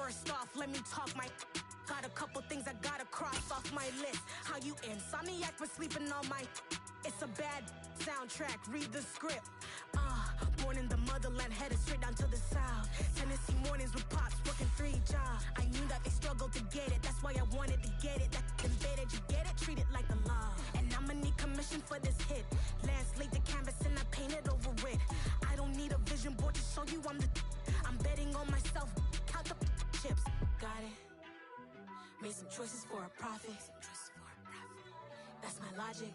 First off, let me talk my... Got a couple things I gotta cross off my list. How you insomniac for sleeping on my... It's a bad soundtrack, read the script. Born in the motherland, headed straight down to the south. Tennessee mornings with pops, working 3 jobs. I knew that they struggled to get it, that's why I wanted to get it. That embedded, you get it, treat it like a law. And I'ma need commission for this hit. Lance laid the canvas and I painted over it. I don't need a vision board to show you I'm betting on myself, count the chips. Got it. Made some choices for a profit. That's my logic.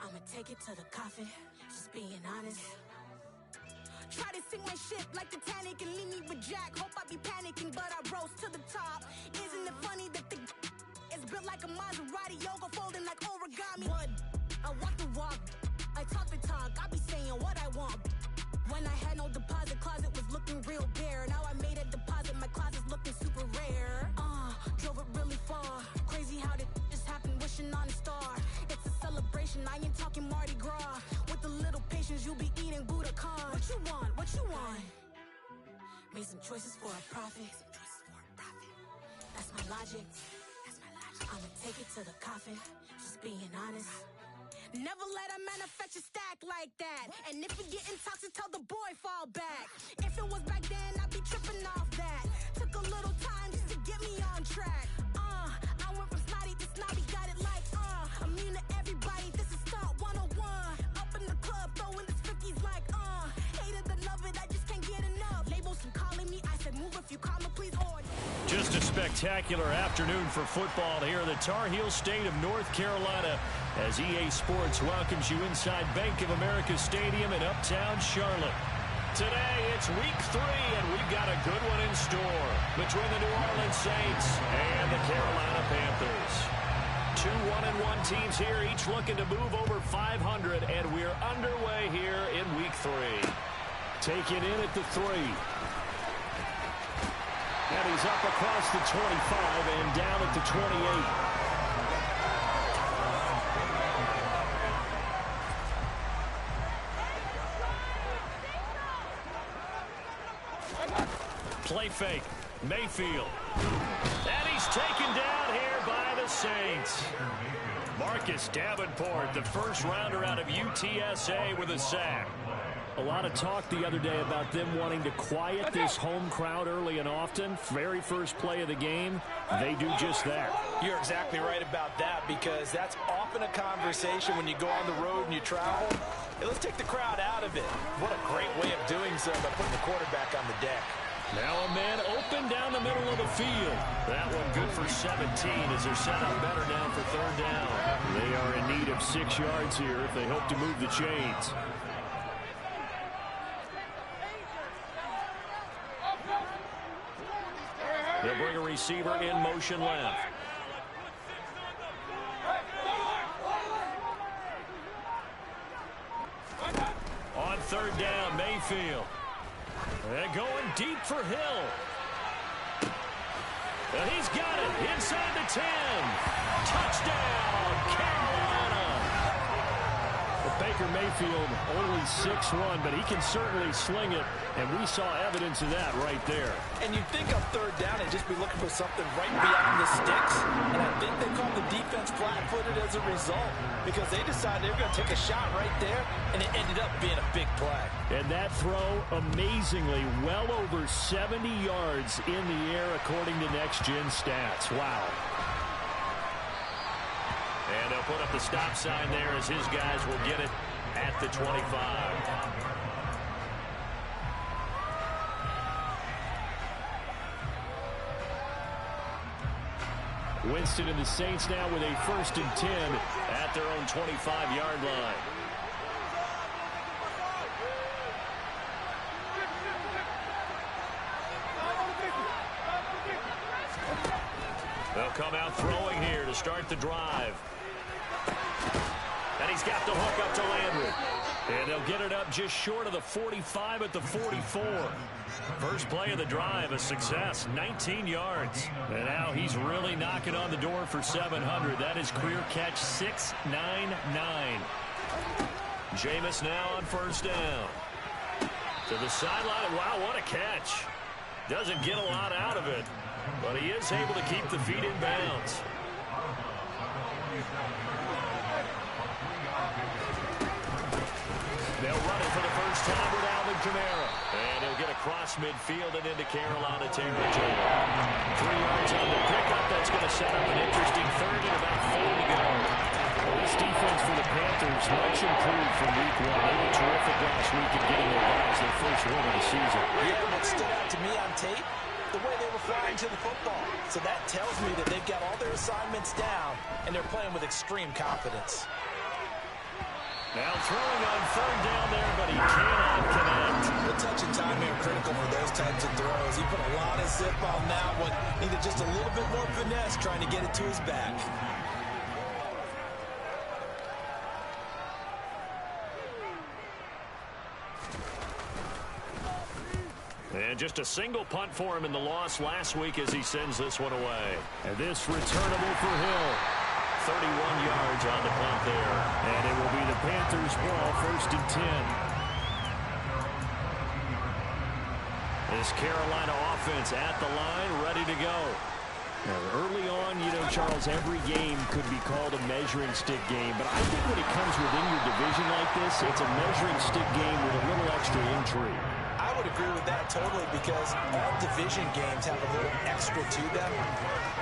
I'ma take it to the coffin, just being honest. Try to sink my ship like Titanic and leave me with Jack. Hope I be panicking, but I rose to the top. Isn't it funny that the is built like a Maserati, yoga folding like origami? What? I walk the walk, I talk the talk, I be saying what I want. When I had no deposit, closet was looking real bare. Now I made a deposit, my closet's looking super rare. Drove it really far. Crazy how did this happen, wishing on a star. It's a celebration, I ain't talking Mardi Gras. With a little patience, you'll be eating Budokan. What you want? What you want? Made some choices for a profit. That's my logic. I'ma take it to the coffin, just being honest. Never let a manufacture stack like that. And if you getting toxic, tell the boy fall back. If it was back then, I'd be tripping off that. Took a little time just to get me on track. I went from snotty to snobby, got it like, immune to everybody, this is Stunt 101. Up in the club, throwing this 50s like, hate it, love it, I just can't get enough. Labels from calling me, I said move if you call me, please, or... Just a spectacular afternoon for football here in the Tar Heel state of North Carolina as EA Sports welcomes you inside Bank of America Stadium in Uptown Charlotte. Today, it's week 3, and we've got a good one in store between the New Orleans Saints and the Carolina Panthers. 2 1-1 teams here, each looking to move over 500, and we're underway here in week 3. Taken in at the 3. And he's up across the 25 and down at the 28. Play fake. Mayfield. And he's taken down here by the Saints. Marcus Davenport, the first rounder out of UTSA with a sack. A lot of talk the other day about them wanting to quiet this home crowd early and often. Very first play of the game, they do just that. You're exactly right about that, because that's often a conversation when you go on the road and you travel. Hey, let's take the crowd out of it. What a great way of doing so by putting the quarterback on the deck. Now a man open down the middle of the field. That one good for 17 as they're set up better now for 3rd down. They are in need of 6 yards here if they hope to move the chains. They'll bring a receiver in motion left. On 3rd down, Mayfield. They're going deep for Hill. And he's got it inside the 10. Touchdown, Carolina. Well, Baker Mayfield only 6'1", but he can certainly sling it, and we saw evidence of that right there. And you'd think on 3rd down they'd just be looking for something right beyond the sticks, and I think they called the defense flat-footed as a result, because they decided they were going to take a shot right there, and it ended up being a big play. And that throw, amazingly, well over 70 yards in the air according to Next Gen Stats. Wow. And they'll put up the stop sign there as his guys will get it at the 25. Winston and the Saints now with a 1st and 10 at their own 25-yard line. They'll come out throwing here to start the drive. And he's got the hook up to Landry. And they'll get it up just short of the 45 at the 44. First play of the drive, a success, 19 yards. And now he's really knocking on the door for 700. That is career catch 699. Jameis now on 1st down. To the sideline. Wow, what a catch. Doesn't get a lot out of it, but he is able to keep the feet in bounds. They'll run it for the first time with Alvin Kamara. And he'll get across midfield and into Carolina territory. 3 yards on the pickup. That's going to set up an interesting third and about 4 to go. Well, this defense for the Panthers much improved from week 1. They were terrific last week in getting their guys their first win of the season. Yeah, what stood out to me on tape, the way they were flying to the football. So that tells me that they've got all their assignments down, and they're playing with extreme confidence. Now throwing on third down there, but he cannot connect. The touch and time are critical for those types of throws. He put a lot of zip on that one. Needed just a little bit more finesse trying to get it to his back. And just a single punt for him in the loss last week as he sends this one away. And this returnable for Hill. 31 yards on the punt there. And it will be the Panthers' ball, 1st and 10. This Carolina offense at the line, ready to go. Now, early on, you know, Charles, every game could be called a measuring stick game. But I think when it comes within your division like this, it's a measuring stick game with a little extra intrigue. I would agree with that totally because all division games have a little extra to them.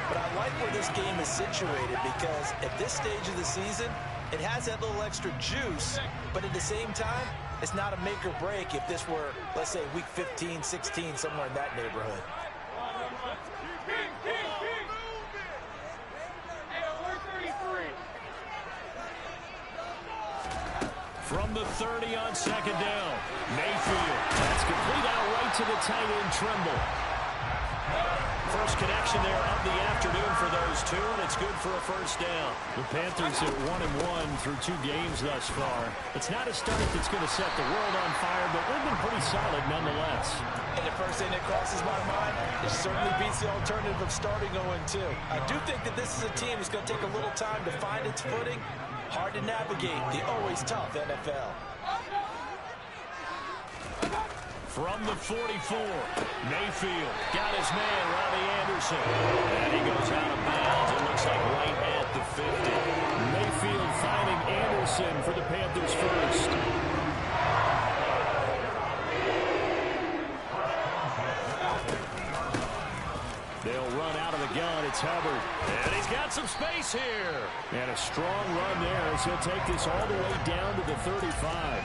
But I like where this game is situated because at this stage of the season, it has that little extra juice, but at the same time, it's not a make or break if this were, let's say, week 15, 16, somewhere in that neighborhood. From the 30 on 2nd down, Mayfield. That's complete out right to the tight end, Trimble. First connection there of the afternoon for those two, and it's good for a first down. The Panthers at 1-1 through 2 games thus far. It's not a start that's going to set the world on fire, but they've been pretty solid nonetheless. And the first thing that crosses my mind, it certainly beats the alternative of starting 0-2. I do think that this is a team that's going to take a little time to find its footing. Hard to navigate the always tough NFL. From the 44, Mayfield got his man, Robbie Anderson. And he goes out of bounds. It looks like right at the 50. Mayfield finding Anderson for the Panthers first. They'll run out of the gun. It's Hubbard. And he's got some space here. And a strong run there as he'll take this all the way down to the 35.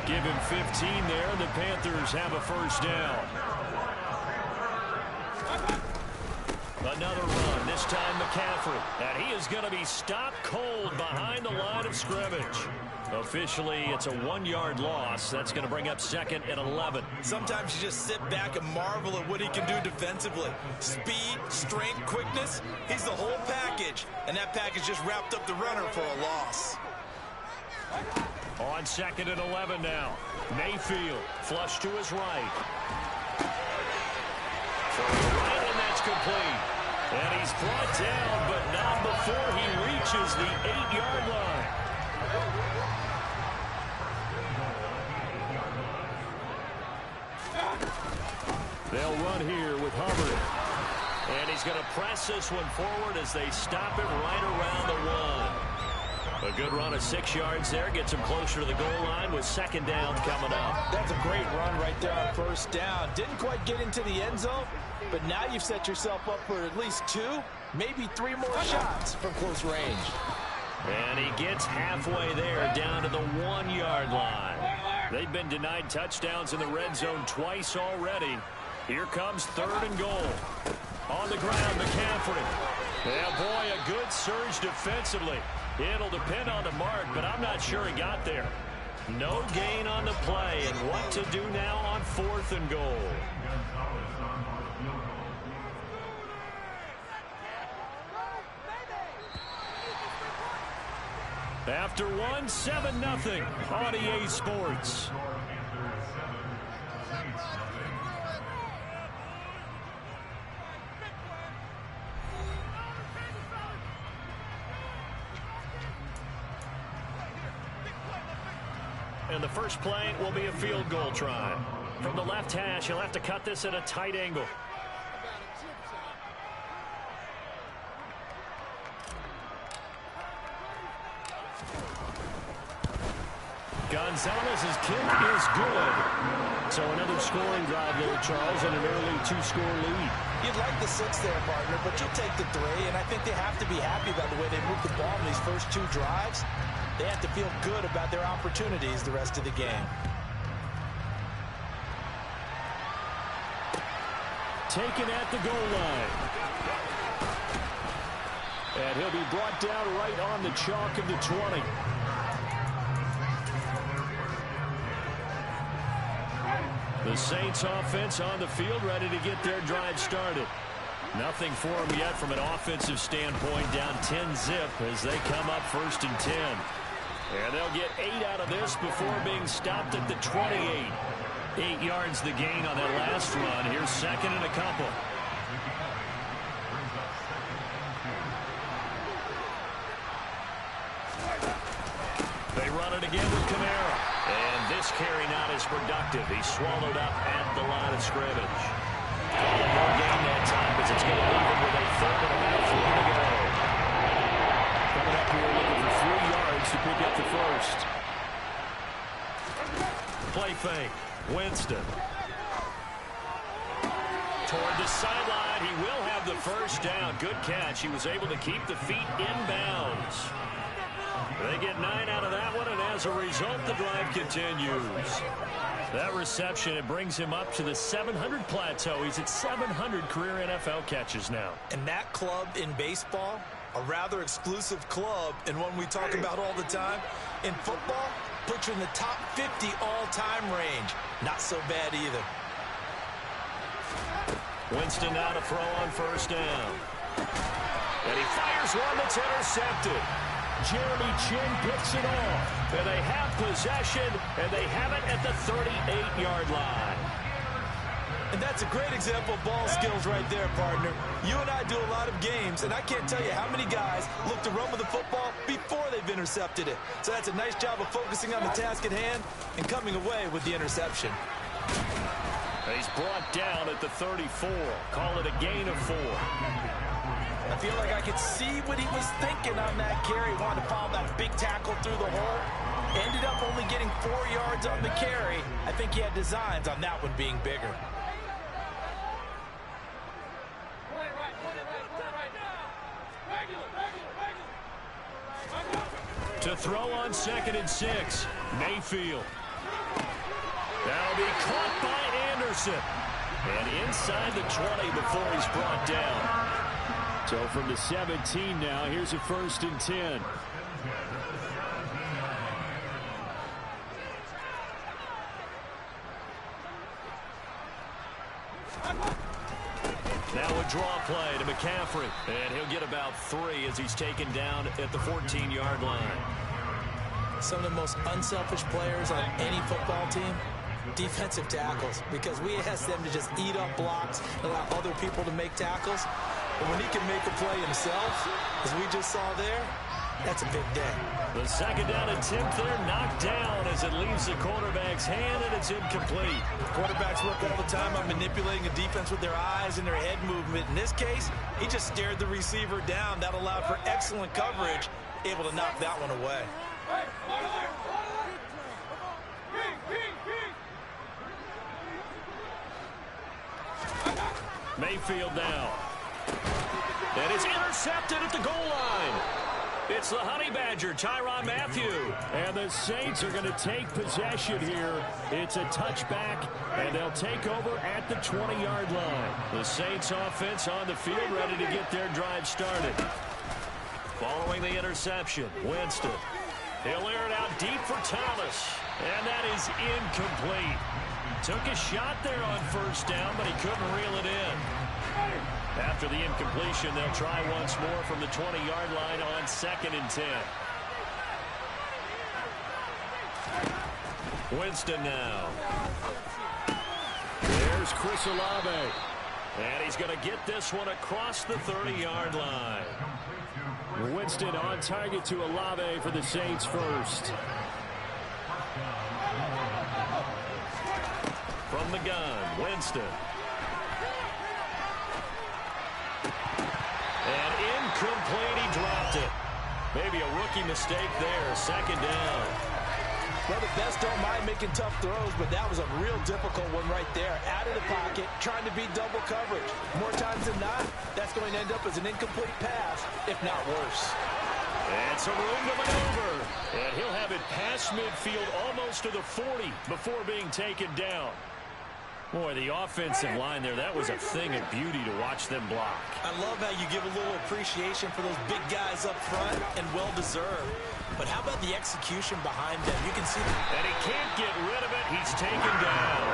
Give him 15 there, and the Panthers have a first down. Another run, this time McCaffrey. And he is going to be stopped cold behind the line of scrimmage. Officially, it's a 1-yard loss. That's going to bring up 2nd and 11. Sometimes you just sit back and marvel at what he can do defensively. Speed, strength, quickness, he's the whole package. And that package just wrapped up the runner for a loss. On 2nd and 11 now. Mayfield, flush to his right. From right, and that's complete. And he's brought down, but not before he reaches the 8-yard line. They'll run here with Hubbard. And he's going to press this one forward as they stop it right around the 1. A good run of 6 yards there. Gets him closer to the goal line with 2nd down coming up. That's a great run right there on 1st down. Didn't quite get into the end zone, but now you've set yourself up for at least 2, maybe 3 more shots from close range. And he gets halfway there down to the 1-yard line. They've been denied touchdowns in the red zone twice already. Here comes 3rd and goal. On the ground, McCaffrey. Yeah, boy, a good surge defensively. It'll depend on the mark, but I'm not sure he got there. No gain on the play, and what to do now on 4th and goal. After 1, 7-0 on EA Sports. And the first play will be a field goal try. From the left hash, he'll have to cut this at a tight angle. Gonzalez's kick is good. So another scoring drive there, Charles, and an early 2-score lead. You'd like the 6 there, partner, but you'll take the 3, and I think they have to be happy about the way they moved the ball in these first 2 drives. They have to feel good about their opportunities the rest of the game. Taken at the goal line. And he'll be brought down right on the chalk of the 20. The Saints offense on the field, ready to get their drive started. Nothing for them yet from an offensive standpoint, down 10-zip as they come up 1st and 10. And they'll get 8 out of this before being stopped at the 28. 8 yards the gain on that last run. Here's 2nd and a couple. They run it again with Kamara. And this carry not as productive. He's swallowed up at the line of scrimmage. Calling no gain that time as it's going to leave him with a 3rd and about 4 to go. Coming up here looking for 3 yards to pick up the 1st. Play fake. Winston. Toward the sideline. He will have the 1st down. Good catch. He was able to keep the feet inbounds. They get 9 out of that one, and as a result, the drive continues. That reception, it brings him up to the 700 plateau. He's at 700 career NFL catches now. And that club in baseball, a rather exclusive club, and one we talk about all the time. In football, puts you in the top 50 all-time range. Not so bad either. Winston now to throw on 1st down. And he fires one that's intercepted. Jeremy Chin picks it off. And they have possession, and they have it at the 38-yard line. And that's a great example of ball skills right there, partner. You and I do a lot of games, and I can't tell you how many guys look to run with the football before they've intercepted it. So that's a nice job of focusing on the task at hand and coming away with the interception. He's brought down at the 34. Call it a gain of 4. I feel like I could see what he was thinking on that carry. Wanted to follow that big tackle through the hole. Ended up only getting 4 yards on the carry. I think he had designs on that one being bigger. To throw on 2nd and 6. Mayfield. That'll be caught by Anderson. And inside the 20 before he's brought down. So from the 17 now, here's a 1st and 10. Now a draw play to McCaffrey. And he'll get about 3 as he's taken down at the 14-yard line. Some of the most unselfish players on any football team, defensive tackles, because we ask them to just eat up blocks, allow other people to make tackles. But when he can make a play himself, as we just saw there, that's a big day. The 2nd down attempt there knocked down as it leaves the quarterback's hand, and it's incomplete. Quarterbacks work all the time on manipulating a defense with their eyes and their head movement. In this case, he just stared the receiver down. That allowed for excellent coverage, able to knock that one away. Mayfield now. And it's intercepted at the goal line. It's the Honey Badger, Tyrann Mathieu. And the Saints are going to take possession here. It's a touchback, and they'll take over at the 20-yard line. The Saints offense on the field ready to get their drive started. Following the interception, Winston. He'll air it out deep for Thomas. And that is incomplete. Took a shot there on 1st down, but he couldn't reel it in. After the incompletion, they'll try once more from the 20-yard line on 2nd and 10. Winston now. There's Chris Olave. And he's going to get this one across the 30-yard line. Winston on target to Olave for the Saints 1st. From From the gun, Winston. And incomplete, he dropped it. Maybe a rookie mistake there. Second down. Well, the best don't mind making tough throws, but that was a real difficult one right there. Out of the pocket, trying to beat double coverage. More times than not, that's going to end up as an incomplete pass, if not worse. And some room to maneuver. And he'll have it past midfield almost to the 40 before being taken down. Boy, the offensive line there, that was a thing of beauty to watch them block. I love how you give a little appreciation for those big guys up front, and well-deserved. But how about the execution behind them? You can see that. And he can't get rid of it. He's taken down.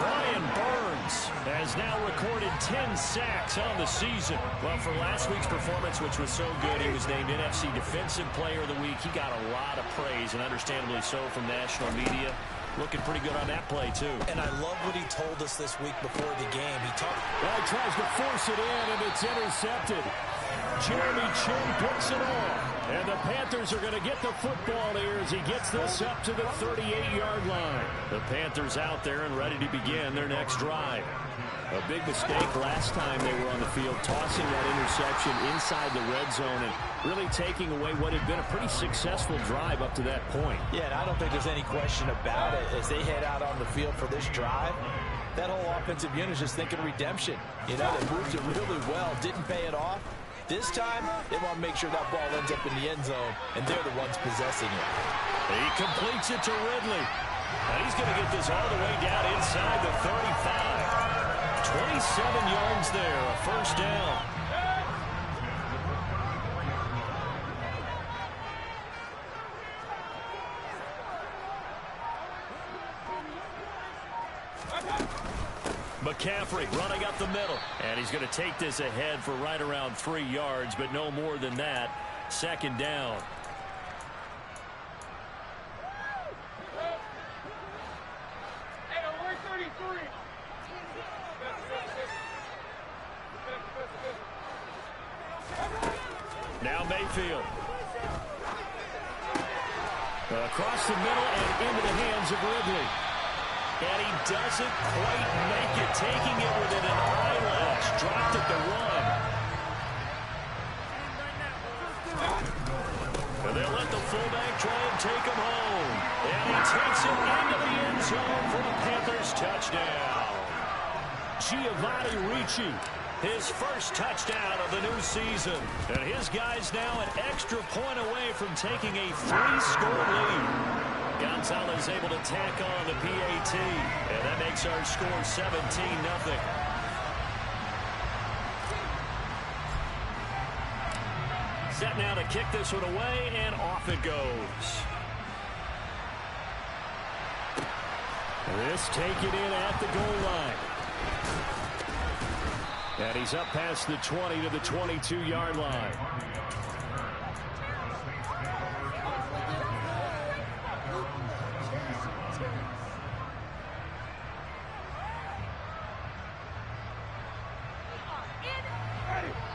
Brian Burns has now recorded 10 sacks on the season. Well, for last week's performance, which was so good, he was named NFC Defensive Player of the Week. He got a lot of praise, and understandably so, from national media. Looking pretty good on that play, too. And I love what he told us this week before the game. He tries to force it in, and it's intercepted. Jeremy Chin picks it off. And the Panthers are going to get the football here as he gets this up to the 38-yard line. The Panthers out there and ready to begin their next drive. A big mistake last time they were on the field, tossing that interception inside the red zone and really taking away what had been a pretty successful drive up to that point. Yeah, and I don't think there's any question about it. As they head out on the field for this drive, that whole offensive unit is just thinking redemption. You know, they moved it really well, didn't pay it off. This time, they want to make sure that ball ends up in the end zone, and they're the ones possessing it. He completes it to Ridley. And he's going to get this all the way down inside the 35. 27 yards there, a first down. McCaffrey running up the middle. And he's going to take this ahead for right around 3 yards, but no more than that. Second down. Now Mayfield. Across the middle and into the hands of Ridley. And he doesn't quite make it, taking it within an eyelash. Dropped at the one. And they'll let the fullback try and take him home. And he takes it into the end zone for the Panthers touchdown. Giovanni Ricci, his first touchdown of the new season. And his guys now an extra point away from taking a 3-score lead. Gonzalez able to tack on the PAT. And that makes our score 17-0. Set now to kick this one away, and off it goes. This taken in at the goal line. And he's up past the 20 to the 22-yard line.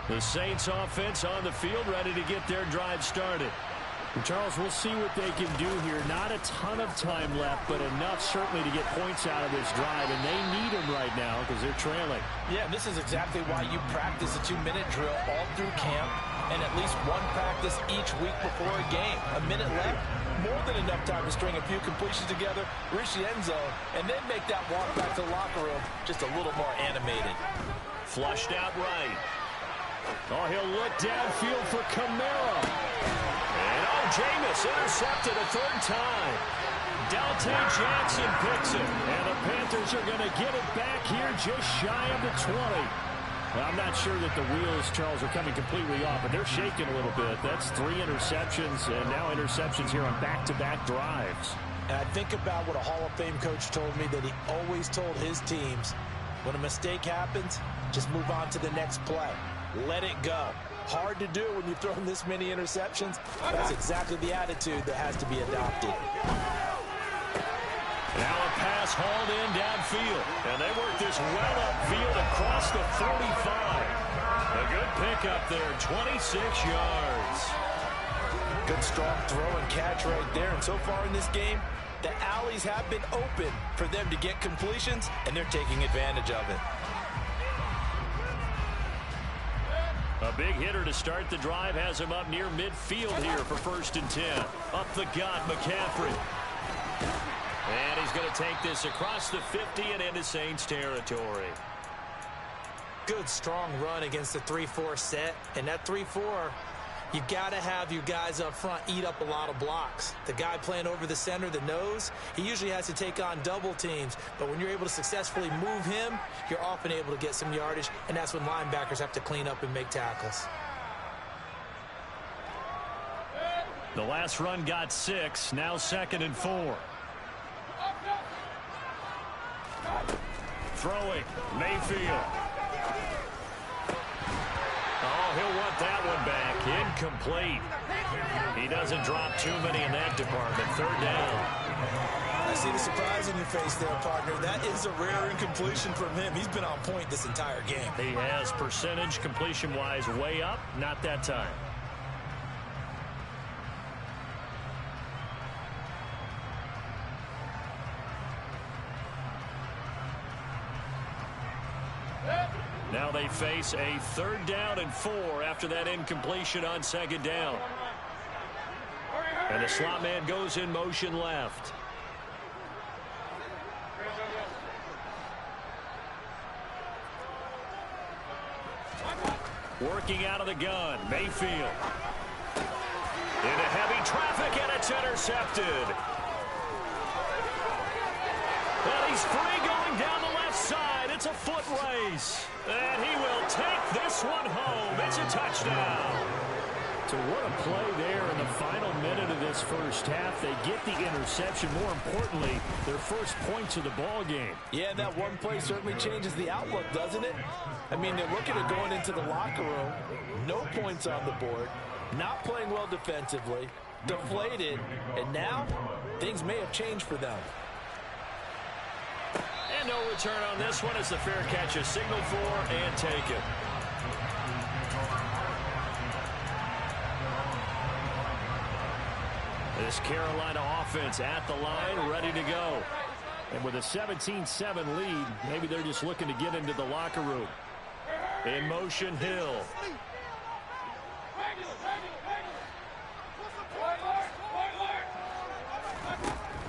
The Saints offense on the field, ready to get their drive started. And Charles, we'll see what they can do here. Not a ton of time left, but enough certainly to get points out of this drive, and they need them right now because they're trailing. Yeah, this is exactly why you practice a 2-minute drill all through camp and at least one practice each week before a game. A minute left, more than enough time to string a few completions together, reach the end zone, and then make that walk back to the locker room just a little more animated. Flushed out right. Oh, he'll look downfield for Kamara. And Jameis intercepted a third time. Dante Jackson picks it. And the Panthers are going to get it back here just shy of the 20. Well, I'm not sure that the wheels, Charles, are coming completely off, but they're shaking a little bit. That's 3 interceptions, and now interceptions here on back-to-back drives. And I think about what a Hall of Fame coach told me, that he always told his teams, when a mistake happens, just move on to the next play. Let it go. Hard to do when you've thrown this many interceptions. That's exactly the attitude that has to be adopted. Now a pass hauled in downfield. And they work this well upfield across the 45. A good pickup there, 26 yards. Good strong throw and catch right there. And so far in this game, The alleys have been open for them to get completions, and they're taking advantage of it. A big hitter to start the drive has him up near midfield here for 1st and 10. Up the gut, McCaffrey. And he's going to take this across the 50 and into Saints territory. Good, strong run against the 3-4 set. And that 3-4, you've got to have your guys up front eat up a lot of blocks. The guy playing over the center, the nose, he usually has to take on double teams. But when you're able to successfully move him, you're often able to get some yardage, and that's when linebackers have to clean up and make tackles. The last run got 6, now 2nd and 4. Throwing, Mayfield. Oh, he'll want that one back. Incomplete. He doesn't drop too many in that department. 3rd down. I see the surprise in your face there, partner. That is a rare incompletion from him. He's been on point this entire game. He has percentage completion-wise way up. Not that time. Now they face a 3rd down and 4 after that incompletion on 2nd down. And the slot man goes in motion left. Working out of the gun, Mayfield. Into heavy traffic, and it's intercepted. And he's free going down the left side. It's a foot race. And he will take this one home. It's a touchdown. So what a play there in the final minute of this first half. They get the interception. More importantly, their first points of the ball game. Yeah, that one play certainly changes the outlook, doesn't it? I mean, they're looking at going into the locker room. No points on the board. Not playing well defensively. Deflated. And now, things may have changed for them. And no return on this one as the fair catch is signaled for and taken. This Carolina offense at the line, ready to go. And with a 17-7 lead, maybe they're just looking to get into the locker room. In motion, Hill.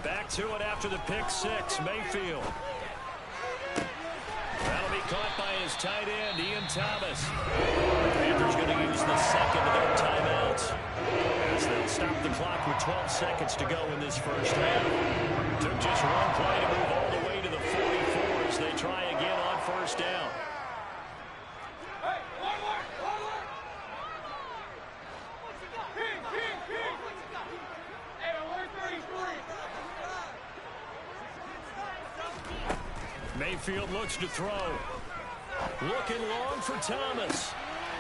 Back to it after the pick 6, Mayfield. That'll be caught by his tight end, Ian Thomas. The Panthers going to use the second of their timeouts as they'll stop the clock with 12 seconds to go in this first half. Took just one play to move all the way to the 44 as they try again on 1st down. Mayfield looks to throw. Looking long for Thomas.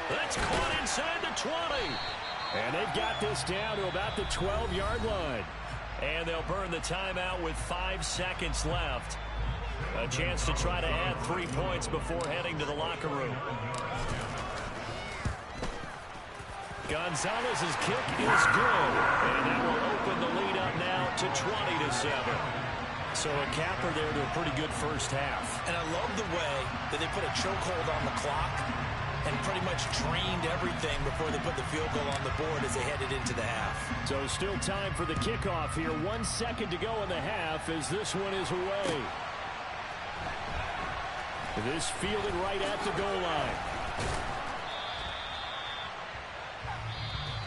That's caught inside the 20. And they've got this down to about the 12-yard line. And they'll burn the timeout with 5 seconds left. A chance to try to add 3 points before heading to the locker room. Gonzalez's kick is good. And that will open the lead up now to 20-7. So a capper there to a pretty good first half. And I love the way that they put a chokehold on the clock and pretty much drained everything before they put the field goal on the board as they headed into the half. So still time for the kickoff here. 1 second to go in the half as this one is away. This fielded right at the goal line.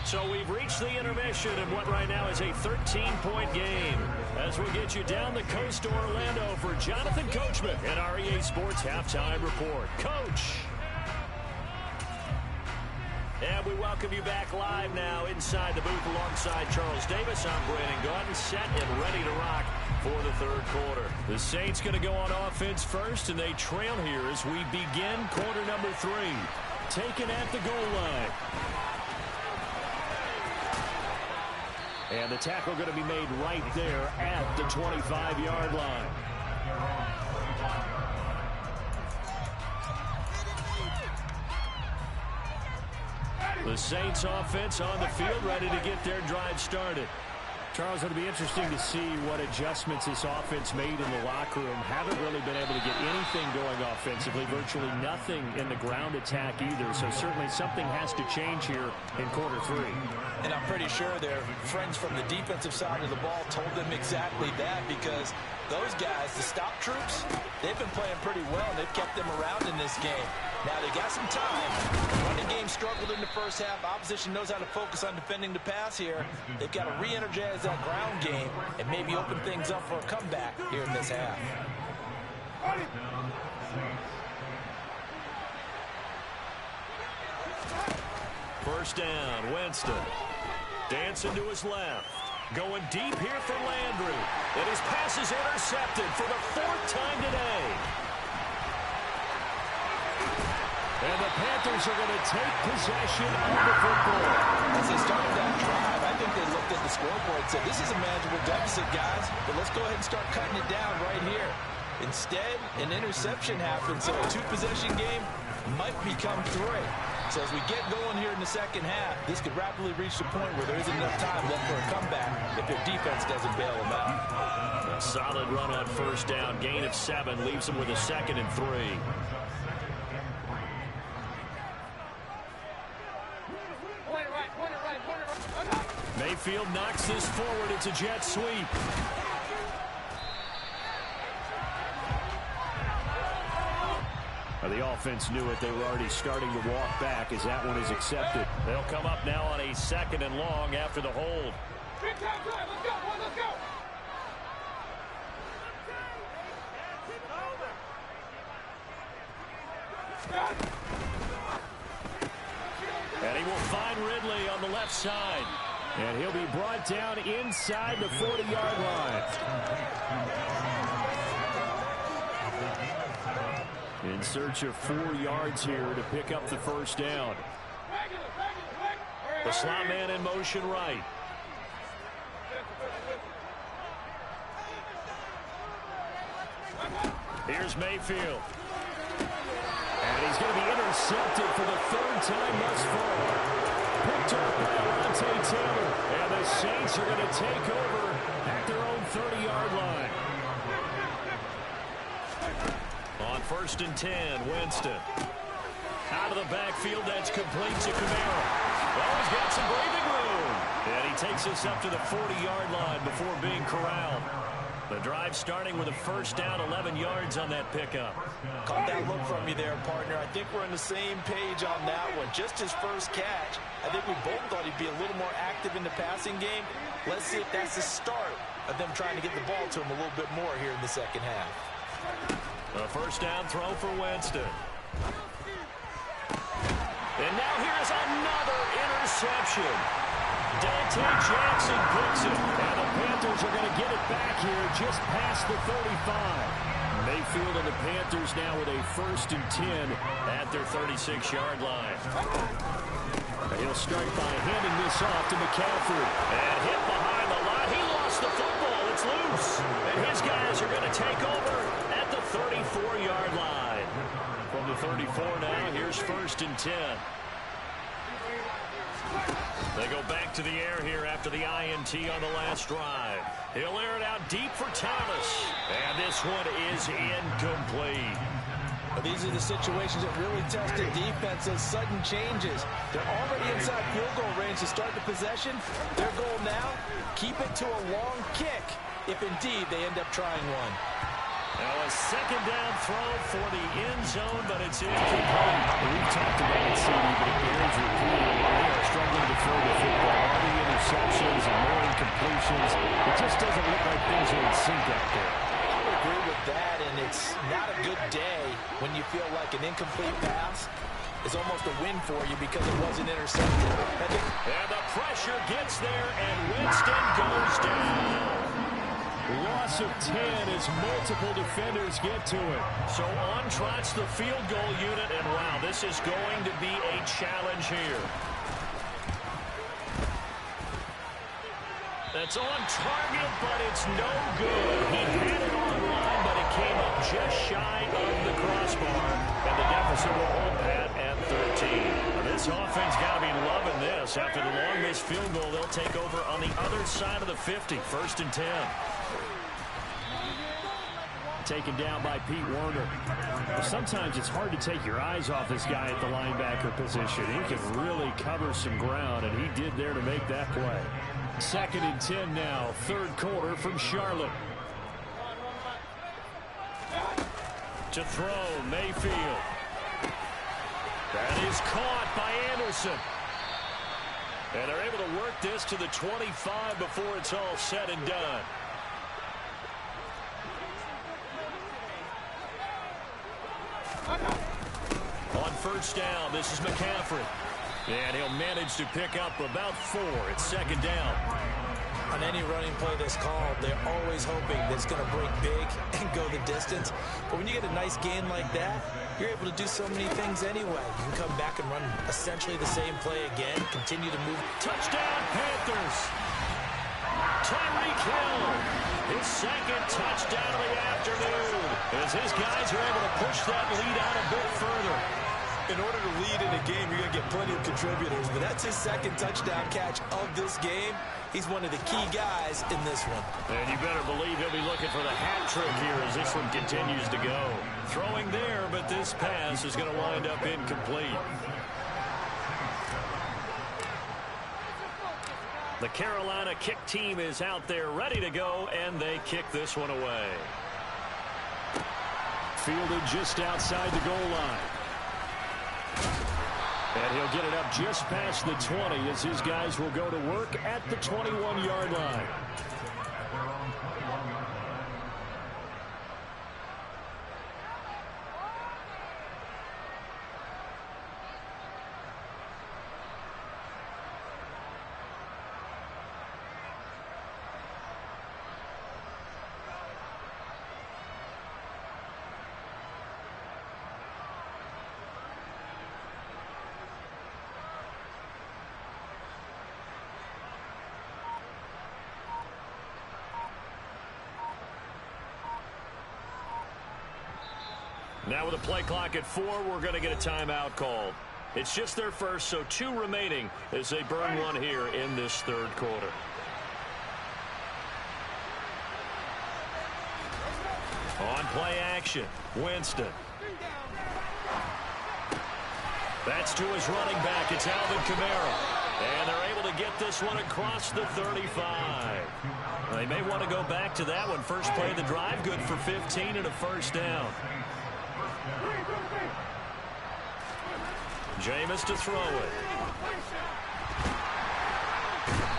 So we've reached the intermission in what right now is a 13-point game. As we get you down the coast to Orlando for Jonathan Coachman and our EA Sports Halftime Report. Coach! And we welcome you back live now inside the booth alongside Charles Davis. I'm Brandon Gaudin, set and ready to rock for the third quarter. The Saints going to go on offense first, and they trail here as we begin quarter number 3. Taken at the goal line. And the tackle going to be made right there at the 25-yard line. The Saints offense on the field ready to get their drive started. Charles, it'll be interesting to see what adjustments this offense made in the locker room. Haven't really been able to get anything going offensively, virtually nothing in the ground attack either. So certainly something has to change here in quarter 3. And I'm pretty sure their friends from the defensive side of the ball told them exactly that, because those guys, the stop troops, they've been playing pretty well, and they've kept them around in this game. Now they got some time. Running game struggled in the first half. Opposition knows how to focus on defending the pass here. They've got to re-energize that ground game and maybe open things up for a comeback here in this half. First down, Winston. Dancing to his left. Going deep here for Landry. And his pass is intercepted for the 4th time today. And the Panthers are going to take possession of the football. As they started that drive, I think they looked at the scoreboard and said, this is a manageable deficit, guys, but let's go ahead and start cutting it down right here. Instead, an interception happens, so a 2-possession game might become 3. So as we get going here in the second half, this could rapidly reach the point where there isn't enough time left for a comeback if their defense doesn't bail them out. A solid run on first down. Gain of 7 leaves them with a 2nd and 3. Mayfield knocks this forward. It's a jet sweep. Now the offense knew it. They were already starting to walk back as that one is accepted. They'll come up now on a 2nd and long after the hold. Let's go. And he will find Ridley on the left side. And he'll be brought down inside the 40-yard line. In search of 4 yards here to pick up the first down. The slot man in motion right. Here's Mayfield. And he's going to be intercepted for the 3rd time thus far. Picked up by Alontae Taylor. And the Saints are going to take over at their own 30-yard line. On 1st and 10, Winston. Out of the backfield, that's complete to Kamara. Oh, he's got some breathing room. And he takes us up to the 40-yard line before being corralled. The drive starting with a first down, 11 yards on that pickup. Caught that look from you there, partner. I think we're on the same page on that one. Just his first catch. I think we both thought he'd be a little more active in the passing game. Let's see if that's the start of them trying to get the ball to him a little bit more here in the second half. A first down throw for Winston. And now here's another interception. Dante Jackson picks it. And the Panthers are going to get it back here just past the 35. Mayfield and the Panthers now with a 1st and 10 at their 36-yard line. And he'll start by handing this off to McCaffrey. And hit behind the line. He lost the football. It's loose. And his guys are going to take over at the 34-yard line. From the 34 now, here's 1st and 10. They go back to the air here after the INT on the last drive. He'll air it out deep for Thomas. And this one is incomplete. But these are the situations that really test the defense, those sudden changes. They're already inside field goal range to start the possession. Their goal now, keep it to a long kick, if indeed they end up trying one. Now a 2nd down throw for the end zone, but it's incomplete. We've talked about it, CD, but it bears repeating. They are struggling to throw the football. All the interceptions and more incompletions. It just doesn't look like things are in sync out there. I would agree with that, and it's not a good day when you feel like an incomplete pass is almost a win for you because it wasn't intercepted. And the pressure gets there, and Winston goes down. Loss of 10 as multiple defenders get to it. So on trots the field goal unit, and wow, this is going to be a challenge here. That's on target, but it's no good. He had it on line, but it came up just shy of the crossbar. And the deficit will hold pat at 13. This offense got to be loving this. success. After the long missed field goal, they'll take over on the other side of the 50. 1st and 10. Taken down by Pete Werner. Well, sometimes it's hard to take your eyes off this guy at the linebacker position. He can really cover some ground, and he did there to make that play. 2nd and 10 now. 3rd quarter from Charlotte. To throw, Mayfield. That is caught by Anderson. And they're able to work this to the 25 before it's all said and done. On 1st down, this is McCaffrey. And he'll manage to pick up about 4. It's 2nd down. On any running play that's called, they're always hoping that it's going to break big and go the distance. But when you get a nice gain like that, you're able to do so many things anyway. You can come back and run essentially the same play again, continue to move. Touchdown, Panthers. Tyreek Hill, his 2nd touchdown of the afternoon, as his guys are able to push that lead out a bit further. In order to lead in a game, you're going to get plenty of contributors, but that's his 2nd touchdown catch of this game. He's one of the key guys in this one. And you better believe he'll be looking for the hat trick here as this one continues to go. Throwing there, but this pass is going to wind up incomplete. The Carolina kick team is out there ready to go, and they kick this one away. Fielded just outside the goal line. And he'll get it up just past the 20 as his guys will go to work at the 21-yard line. Now with a play clock at 4, we're going to get a timeout called. It's just their first, so 2 remaining as they burn one here in this 3rd quarter. On play action, Winston. That's to his running back. It's Alvin Kamara. And they're able to get this one across the 35. They may want to go back to that one. First play of the drive, good for 15 and a 1st down. Jameis to throw it.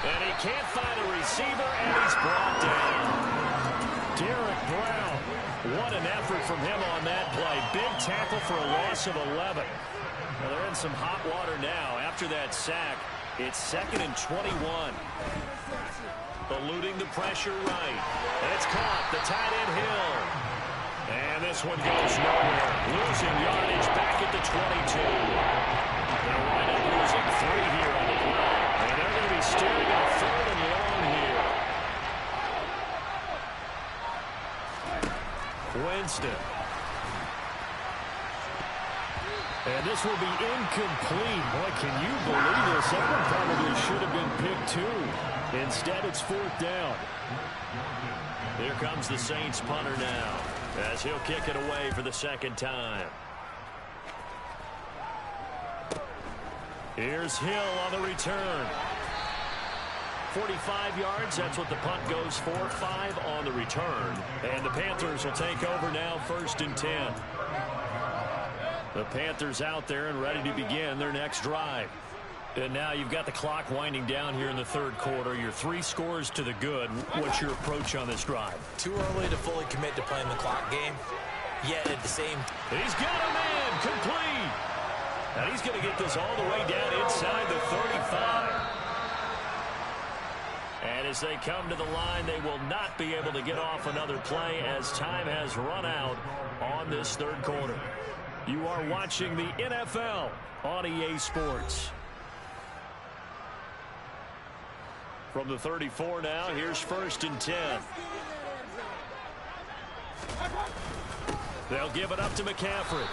And he can't find a receiver, and he's brought down. Derek Brown. What an effort from him on that play. Big tackle for a loss of 11. Well, they're in some hot water now. After that sack, it's 2nd and 21. Eluding the pressure right. And it's caught. The tight end Hill. And this one goes nowhere. Losing yardage back at the 22. They'll wind up losing 3 here on the play. And they're going to be staring at a 3rd and long here. Winston. And this will be incomplete. Boy, can you believe this? That one probably should have been picked too. Instead, it's 4th down. Here comes the Saints punter now, as he'll kick it away for the 2nd time. Here's Hill on the return. 45 yards, that's what the punt goes for. 5 on the return. And the Panthers will take over now, 1st and 10. The Panthers out there and ready to begin their next drive. And now you've got the clock winding down here in the 3rd quarter. You're 3 scores to the good. What's your approach on this drive? Too early to fully commit to playing the clock game. Yet at the same... He's got a man complete. And he's going to get this all the way down inside the 35. And as they come to the line, they will not be able to get off another play as time has run out on this 3rd quarter. You are watching the NFL on EA Sports. From the 34 now, here's 1st and 10. They'll give it up to McCaffrey.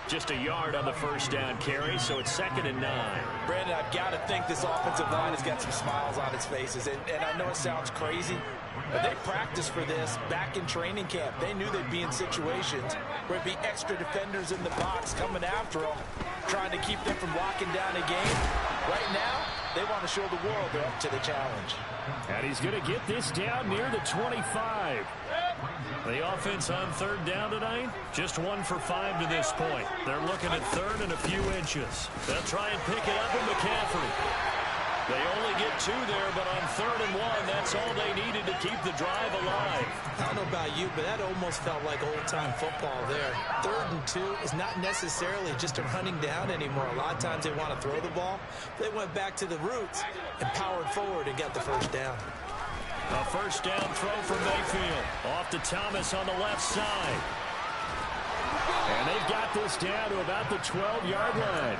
Just a yard on the first down carry, so it's 2nd and 9. Brandon, I've got to think this offensive line has got some smiles on its faces. And I know it sounds crazy, but they practiced for this back in training camp. They knew they'd be in situations where it'd be extra defenders in the box coming after them, trying to keep them from locking down a game. Right now, they want to show the world they're up to the challenge. And he's going to get this down near the 25. The offense on 3rd down tonight, just 1 for 5 to this point. They're looking at 3rd and a few inches. They'll try and pick it up with McCaffrey. They only get 2 there, but on 3rd and 1, that's all they needed to keep the drive alive. I don't know about you, but that almost felt like old-time football there. 3rd and 2 is not necessarily just a running down anymore. A lot of times they want to throw the ball. They went back to the roots and powered forward and got the first down. A first down throw from Mayfield. Off to Thomas on the left side. And they've got this down to about the 12-yard line.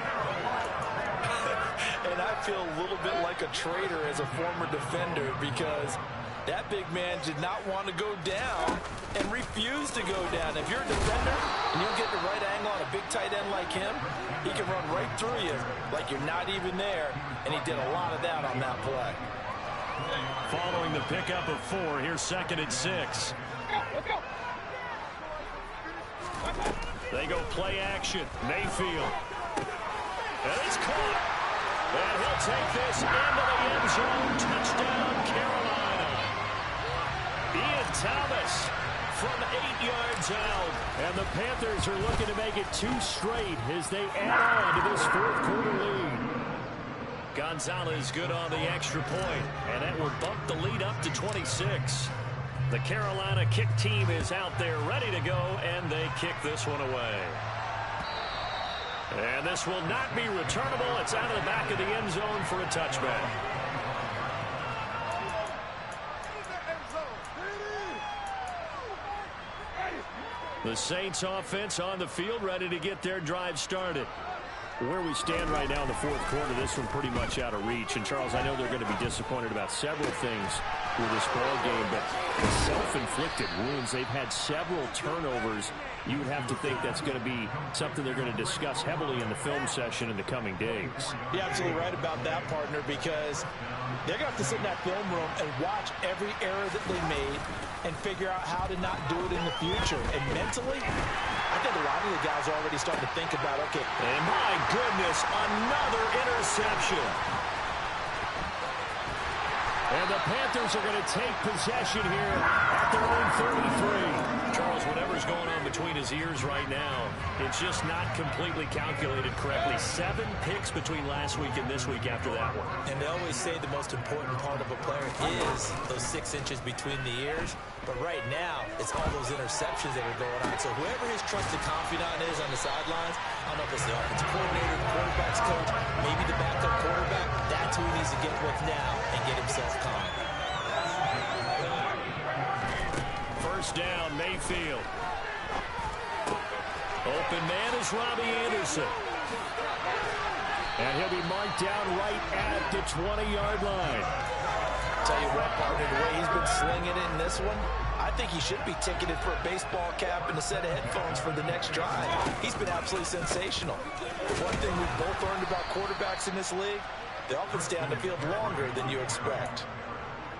And I feel a little bit like a traitor as a former defender because that big man did not want to go down and refused to go down. If you're a defender and you don't get the right angle on a big tight end like him, he can run right through you like you're not even there, and he did a lot of that on that play. Following the pickup of 4, here's 2nd and 6. They go play action. Mayfield. And it's caught. And he'll take this into the end zone. Touchdown, Carolina. Ian Thomas from 8 yards out. And the Panthers are looking to make it 2 straight as they add on to this 4th quarter lead. Gonzalez good on the extra point, and that will bump the lead up to 26. The Carolina kick team is out there ready to go, and they kick this one away. And this will not be returnable. It's out of the back of the end zone for a touchback. The Saints offense on the field ready to get their drive started. Where we stand right now in the 4th quarter, this one pretty much out of reach. And, Charles, I know they're going to be disappointed about several things with this ball game, but the self-inflicted wounds, they've had several turnovers. You would have to think that's going to be something they're going to discuss heavily in the film session in the coming days. You're absolutely right about that, partner, because they're going to have to sit in that film room and watch every error that they made and figure out how to not do it in the future. And mentally, I think a lot of the guys are already starting to think about, okay. And my goodness, another interception. And the Panthers are going to take possession here at their own 33. Charles, whatever's going on between his ears right now, it's just not completely calculated correctly. 7 picks between last week and this week after that one. And they always say the most important part of a player is those 6 inches between the ears. But right now, it's all those interceptions that are going on. So whoever his trusted confidant is on the sidelines, I don't know if it's the offensive coordinator, the quarterback's coach, maybe the backup quarterback, that's who he needs to get with now and get himself calm. First down, Mayfield. Open man is Robbie Anderson. And he'll be marked down right at the 20-yard line. Tell you what, partner, the way he's been slinging it in this one, I think he should be ticketed for a baseball cap and a set of headphones for the next drive. He's been absolutely sensational. One thing we've both learned about quarterbacks in this league, they often stay on the field longer than you expect.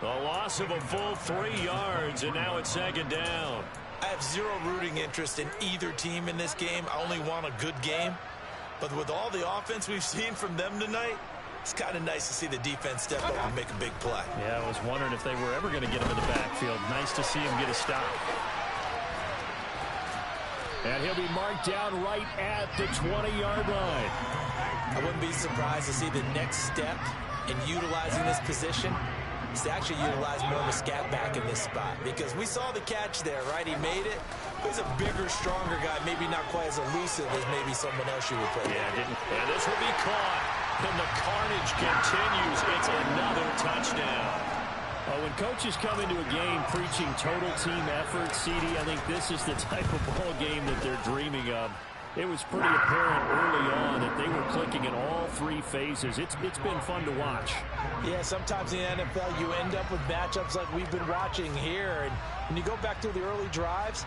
The loss of a full 3 yards, and now it's 2nd down. I have zero rooting interest in either team in this game. I only want a good game. But with all the offense we've seen from them tonight, it's kind of nice to see the defense step up and make a big play. Yeah, I was wondering if they were ever going to get him in the backfield. Nice to see him get a stop. And he'll be marked down right at the 20-yard line. I wouldn't be surprised to see the next step in utilizing this position is to actually utilize more of a scat back in this spot. Because we saw the catch there, right? He made it. He's a bigger, stronger guy, maybe not quite as elusive as maybe someone else you would put. Yeah, didn't. And this will be caught. And the carnage continues. It's another touchdown. When coaches come into a game preaching total team effort, CD, I think this is the type of ball game that they're dreaming of. It was pretty apparent early on that they were clicking in all 3 phases. It's been fun to watch. Yeah, sometimes in the NFL you end up with matchups like we've been watching here. And when you go back to the early drives,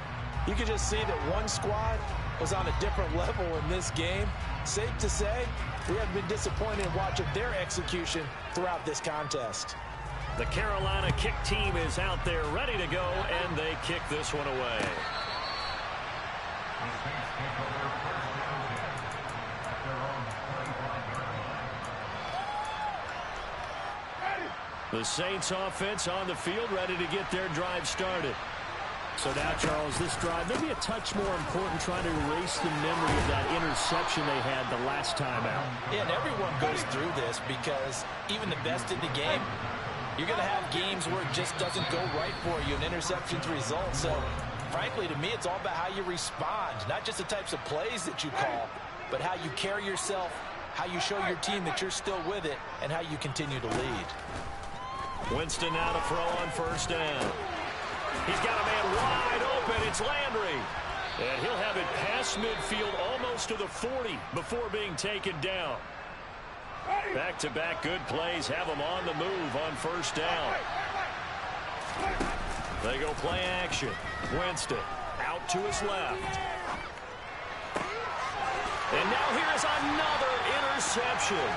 you can just see that one squad was on a different level in this game. Safe to say, we have been disappointed in watching their execution throughout this contest. The Carolina kick team is out there ready to go, and they kick this one away. The Saints offense on the field, ready to get their drive started. So now, Charles, this drive, maybe a touch more important, trying to erase the memory of that interception they had the last time out. Yeah, and everyone goes through this because even the best in the game, you're going to have games where it just doesn't go right for you, and interceptions result. So, frankly, to me, it's all about how you respond, not just the types of plays that you call, but how you carry yourself, how you show your team that you're still with it, and how you continue to lead. Winston now to throw on first down. He's got a man wide open. It's Landry. And he'll have it past midfield almost to the 40 before being taken down. Back-to-back good plays have him on the move on first down. They go play action. Winston out to his left. And now here's another interception.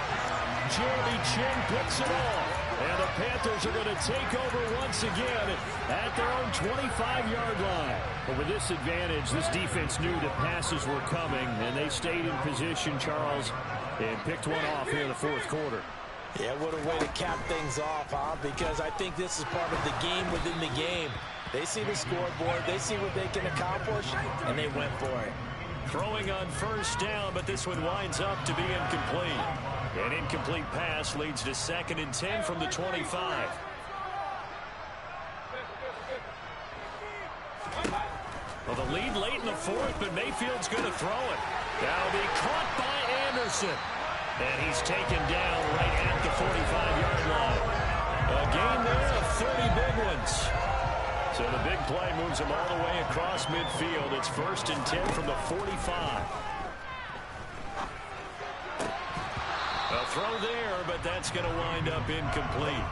Jeremy Chin picks it off. And the Panthers are going to take over once again at their own 25-yard line. But with this advantage, this defense knew that passes were coming, and they stayed in position, Charles, and picked one off here in the fourth quarter. Yeah, what a way to cap things off, huh? Because I think this is part of the game within the game. They see the scoreboard, they see what they can accomplish, and they went for it. Throwing on first down, but this one winds up to be incomplete. An incomplete pass leads to 2nd and 10 from the 25. Well, the lead late in the fourth, but Mayfield's going to throw it. That'll be caught by Anderson. And he's taken down right at the 45-yard line. A gain there of 30 big ones. So the big play moves him all the way across midfield. It's 1st and 10 from the 45. A throw there, but that's going to wind up incomplete.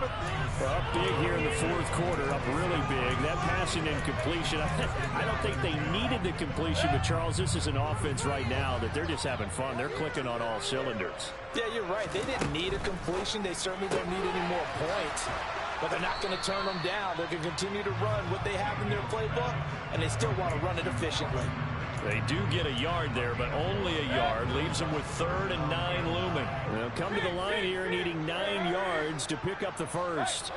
Up big here in the fourth quarter, up really big. That passing incompletion, I don't think they needed the completion, but Charles, this is an offense right now that they're just having fun. They're clicking on all cylinders. Yeah, you're right. They didn't need a completion. They certainly don't need any more points. But they're not going to turn them down. They're going to continue to run what they have in their playbook, and they still want to run it efficiently. They do get a yard there, but only a yard. Leaves them with 3rd and 9 looming. They'll come to the line here needing 9 yards to pick up the first.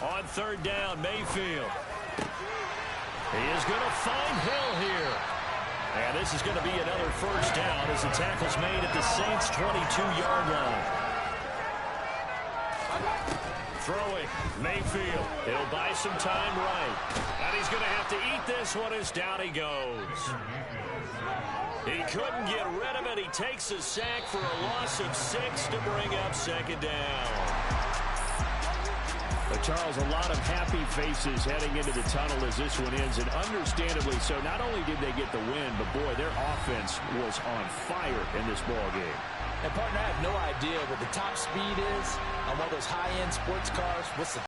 On 3rd down, Mayfield. He is going to find Hill here. And this is going to be another first down as the tackle's made at the Saints' 22-yard line. Throwing, Mayfield. He'll buy some time right. And he's going to have to eat this one as down he goes. He couldn't get rid of it. He takes a sack for a loss of 6 to bring up 2nd down. But Charles, a lot of happy faces heading into the tunnel as this one ends, and understandably so. Not only did they get the win, but boy, their offense was on fire in this ball game. And partner, I have no idea what the top speed is on one of those high-end sports cars. What's the